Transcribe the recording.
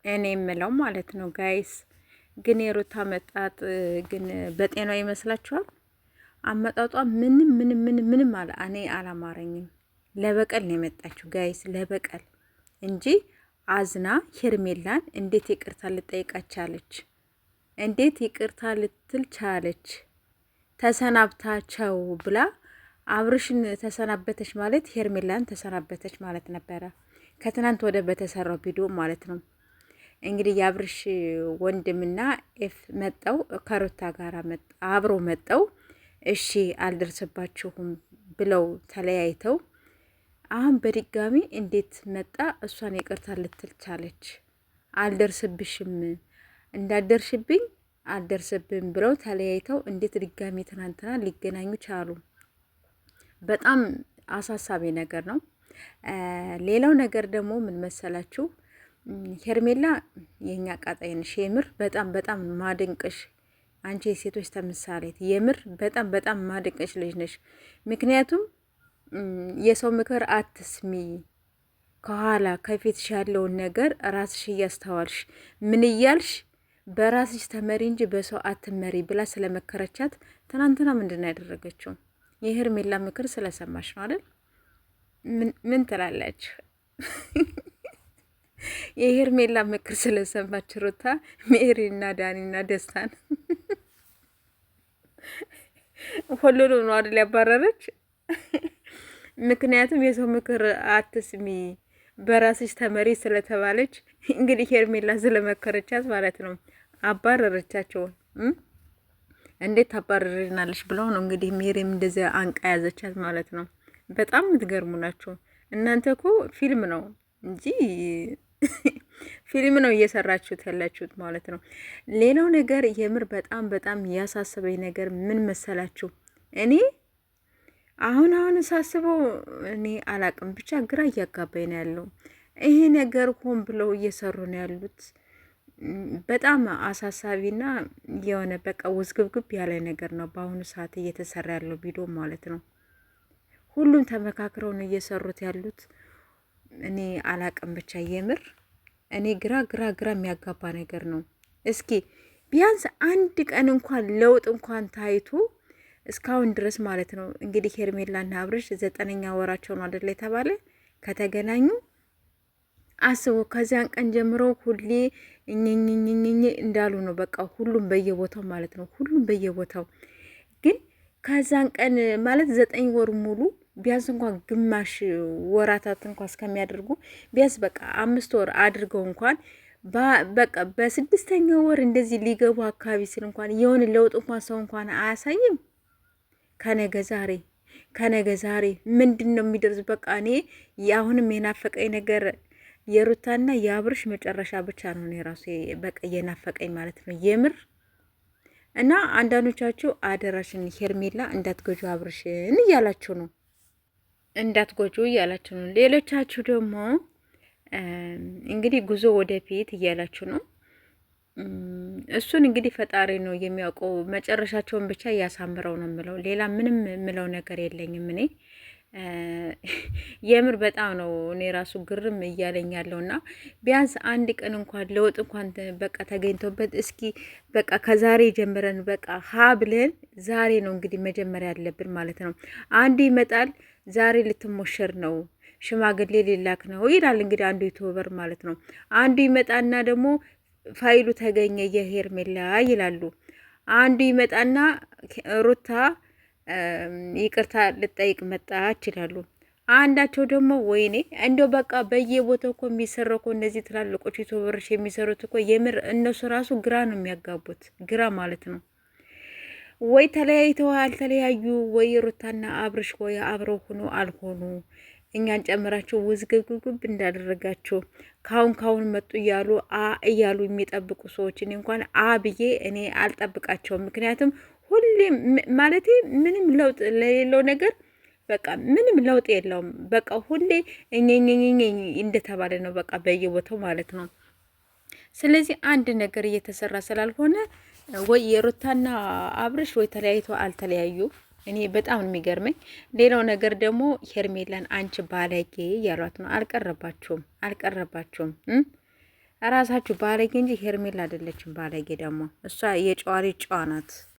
እኔ የምለው ማለት ነው ጋይስ። ግን የሩታ መጣጥ ግን በጤናው ይመስላችኋል? አመጣጧ ምንም እኔ አላማረኝም። ለበቀል ነው የመጣችው ጋይስ፣ ለበቀል እንጂ አዝና ሄርሜላን እንዴት ይቅርታ ልጠይቃት ቻለች? እንዴት ይቅርታ ልትል ቻለች? ተሰናብታቸው ብላ አብርሽን ተሰናበተች ማለት ሄርሜላን ተሰናበተች ማለት ነበረ። ከትናንት ወደ በተሰራው ቪዲዮ ማለት ነው። እንግዲህ የአብርሽ ወንድምና ኤፍ መጠው ከሩታ ጋር አብሮ መጠው እሺ አልደርስባችሁም ብለው ተለያይተው አሁን በድጋሚ እንዴት መጣ እሷን ይቅርታ ልትል ቻለች? አልደርስብሽም እንዳደርሽብኝ አልደርስብም ብለው ተለያይተው እንዴት ድጋሚ ትናንትና ሊገናኙ ቻሉ? በጣም አሳሳቢ ነገር ነው። ሌላው ነገር ደግሞ ምን መሰላችሁ? ሄርሜላ የኛ ቃጣይ ነሽ። የምር በጣም ማድንቅሽ አንቺ የሴቶች ተምሳሌት፣ የምር በጣም ማድንቅሽ ልጅ ነሽ። ምክንያቱም የሰው ምክር አትስሚ፣ ከኋላ ከፊትሽ ያለውን ነገር ራስሽ እያስተዋልሽ ምን እያልሽ በራስሽ ተመሪ እንጂ በሰው አትመሪ ብላ ስለመከረቻት ትናንትና ምንድን ነው ያደረገችው? የሄርሜላ ምክር ስለሰማሽ ነው አይደል? ምን ትላላችሁ? የሄርሜላ ምክር ስለሰማች ሩታ ሜሪና ዳኒና ደስታን ሁሉንም ነው አይደል ያባረረች? ምክንያቱም የሰው ምክር አትስሚ በራስሽ ተመሪ ስለተባለች እንግዲህ ሄርሜላ ስለመከረቻት ማለት ነው አባረረቻቸው። እንዴት ታባረረናለች ብለው ነው እንግዲህ ሜሪም እንደዚያ አንቃ ያዘቻት ማለት ነው። በጣም የምትገርሙ ናቸው እናንተ። እኮ ፊልም ነው እንጂ ፊልም ነው እየሰራችሁት ያላችሁት ማለት ነው። ሌላው ነገር የምር በጣም ያሳሰበኝ ነገር ምን መሰላችሁ? እኔ አሁን ሳስበው እኔ አላቅም ብቻ ግራ እያጋባኝ ነው ያለው። ይሄ ነገር ሆን ብለው እየሰሩ ነው ያሉት። በጣም አሳሳቢና የሆነ በቃ ውዝግብግብ ያለ ነገር ነው በአሁኑ ሰዓት እየተሰራ ያለው ቪዲዮ ማለት ነው። ሁሉም ተመካክረው ነው እየሰሩት ያሉት። እኔ አላቅም ብቻ የምር እኔ ግራ የሚያጋባ ነገር ነው። እስኪ ቢያንስ አንድ ቀን እንኳን ለውጥ እንኳን ታይቶ እስካሁን ድረስ ማለት ነው እንግዲህ ሄርሜላና አብርሽ 9ኛ ወራቸው ነው አይደል የተባለ ከተገናኙ አስቡ። ከዚያን ቀን ጀምሮ ሁሌ እኝኝኝኝ እንዳሉ ነው በቃ ሁሉም በየቦታው ማለት ነው። ሁሉም በየቦታው ግን ከዛን ቀን ማለት 9 ወር ሙሉ ቢያንስ እንኳን ግማሽ ወራታት እንኳን እስከሚያደርጉ ቢያንስ በቃ 5 ወር አድርገው እንኳን በቃ በ6ኛው ወር እንደዚህ ሊገቡ አካባቢ ስል እንኳን የሆነ ለውጥ እንኳን ሰው እንኳን አያሳይም። ከነገ ዛሬ ምንድን ነው የሚደርስ? በቃ እኔ አሁንም የናፈቀኝ ነገር የሩታና የአብርሽ መጨረሻ ብቻ ነው። እኔ ራሱ በቃ የናፈቀኝ ማለት ነው የምር። እና አንዳንዶቻችሁ አደራሽን ሄርሜላ እንዳትጎጁ አብርሽን እያላችሁ ነው፣ እንዳትጎጁ እያላችሁ ነው። ሌሎቻችሁ ደግሞ እንግዲህ ጉዞ ወደፊት እያላችሁ ነው። እሱን እንግዲህ ፈጣሪ ነው የሚያውቀው። መጨረሻቸውን ብቻ እያሳምረው ነው የምለው። ሌላ ምንም የምለው ነገር የለኝም። እኔ የምር በጣም ነው እኔ ራሱ ግርም እያለኝ ያለውና ቢያንስ አንድ ቀን እንኳን ለውጥ እንኳን በቃ ተገኝቶበት እስኪ በቃ ከዛሬ ጀምረን በቃ ሀ ብለን ዛሬ ነው እንግዲህ መጀመሪያ ያለብን ማለት ነው። አንዱ ይመጣል ዛሬ ልትሞሸር ነው ሽማግሌ ሊላክ ነው ይላል እንግዲህ አንዱ ዩቲዩበር ማለት ነው። አንዱ ይመጣና ደግሞ ፋይሉ ተገኘ የሄርሜላ ይላሉ። አንዱ ይመጣና ሩታ ይቅርታ ልጠይቅ መጣች ይላሉ። አንዳቸው ደግሞ ወይኔ እንደው በቃ በየቦታው እኮ የሚሰራው እኮ እነዚህ ትላልቆች ዩቲዩበሮች የሚሰሩት እኮ የምር እነሱ ራሱ ግራ ነው የሚያጋቡት። ግራ ማለት ነው ወይ ተለያይተው አልተለያዩ፣ ወይ ሩታና አብርሽ ወይ አብረው ሆኖ አልሆኑ። እኛን ጨምራችሁ ውዝግብግብ እንዳደረጋችሁ ካሁን መጡ እያሉ እያሉ የሚጠብቁ ሰዎች እኔ እንኳን ብዬ እኔ አልጠብቃቸውም። ምክንያቱም ሁሌም ማለቴ ምንም ለውጥ ለሌለው ነገር በቃ ምንም ለውጥ የለውም። በቃ ሁሌ እኛኛኛ እንደተባለ ነው በቃ በየቦታው ማለት ነው። ስለዚህ አንድ ነገር እየተሰራ ስላልሆነ ወይ የሩታና አብርሽ ወይ ተለያይተው አልተለያዩ። እኔ በጣም የሚገርመኝ ሌላው ነገር ደግሞ ሄርሜላን አንቺ ባለጌ እያሏት ነው። አልቀረባችሁም። ራሳችሁ ባለጌ እንጂ ሄርሜላ አይደለችም ባለጌ። ደግሞ እሷ የጨዋ ልጅ ጨዋ ናት።